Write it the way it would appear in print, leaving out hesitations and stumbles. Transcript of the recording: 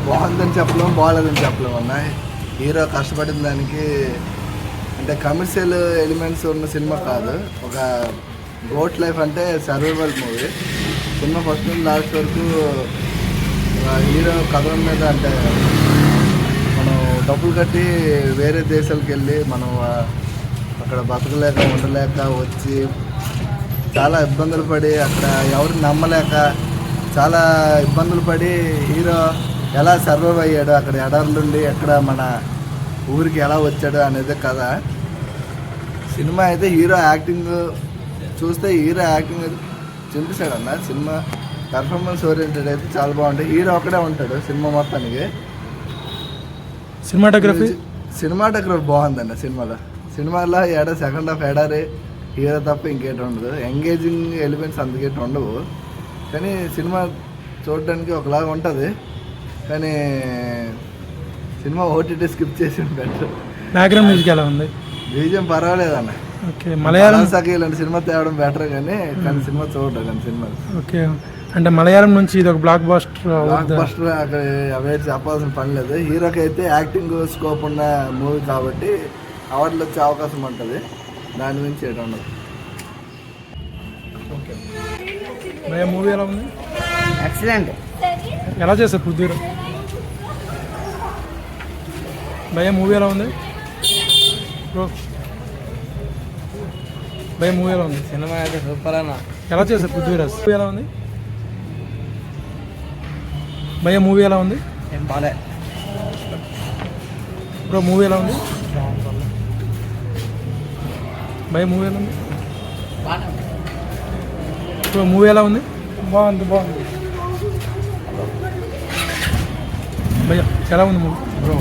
బాగుందని చెప్పలేము, బాగాలేదని చెప్పలేము అన్న. హీరో కష్టపడిన దానికి అంటే కమర్షియల్ ఎలిమెంట్స్ ఉన్న సినిమా కాదు. ఒక గోట్ లైఫ్ అంటే సర్వైవల్ మూవీ. సినిమా ఫస్ట్ నుంచి లాస్ట్ వరకు హీరో కథల మీద అంటే మనం డబ్బులు కట్టి వేరే దేశాలకు వెళ్ళి మనం అక్కడ బతకలేక ఉండలేక వచ్చి చాలా ఇబ్బందులు పడి అక్కడ ఎవరిని నమ్మలేక చాలా ఇబ్బందులు పడి హీరో ఎలా సర్వైవ్ అయ్యాడు, అక్కడ ఎడారులుండి ఎక్కడ మన ఊరికి ఎలా వచ్చాడు అనేది కథ. సినిమా అయితే హీరో యాక్టింగ్ చూస్తే హీరో యాక్టింగ్ చింపేశాడు అన్న. సినిమా పెర్ఫార్మెన్స్ ఓరియంటెడ్ అయితే చాలా బాగుంటుంది. హీరో ఒకడే ఉంటాడు సినిమా మొత్తానికి. సినిమాటోగ్రఫీ బాగుందన్న. సినిమాలో సెకండ్ హాఫ్ ఎడారి హీరో తప్ప ఇంకేటి ఉండదు. ఎంగేజింగ్ ఎలిమెంట్స్ అందుకేటి ఉండవు. కానీ సినిమా చూడడానికి ఒకలాగా ఉంటుంది. కానీ సినిమా ఓటీటీ స్కిప్ చేసి బెటర్. బ్యాక్గ్రౌండ్ మ్యూజిక్ ఎలా ఉంది? బీజిఎం పర్వాలేదు అన్న. ఓకే, మలయాళం ఇలాంటి సినిమా తేవడం బెటర్ కానీ సినిమా చూడరు కానీ సినిమా. ఓకే, అంటే మలయాళం నుంచి ఇది ఒక బ్లాక్ బస్టర్ అక్కడ అవే చెప్పాల్సిన పని లేదు. హీరోకి అయితే యాక్టింగ్ స్కోప్ ఉన్న మూవీ కాబట్టి అవార్డులు వచ్చే అవకాశం ఉంటుంది. దాని గురించి ఏదో ఉండదు. ఓకే, భయ్యా మూవీ ఎలా ఉంది? ఎక్సలెంట్. ఎలా చేశారు పృథ్వీరాజ్? భయ్యా మూవీ ఎలా ఉంది? భయ్యా మూవీ ఎలా ఉంది? సినిమా అయితే సూపర్ అన్న. ఎలా చేశారు పృథ్వీరాజ్? మూవీ ఎలా ఉంది? భయ్యా మూవీ ఎలా ఉంది? ఏం బాలే బ్రో, మూవీ ఎలా ఉంది? భయ్యా మూవీ ఎలా ఉంది? బ్రో మూవీ ఎలా ఉంది? బాగుంది. భయ్యా ఎలా ఉంది మూవీ? బ్రో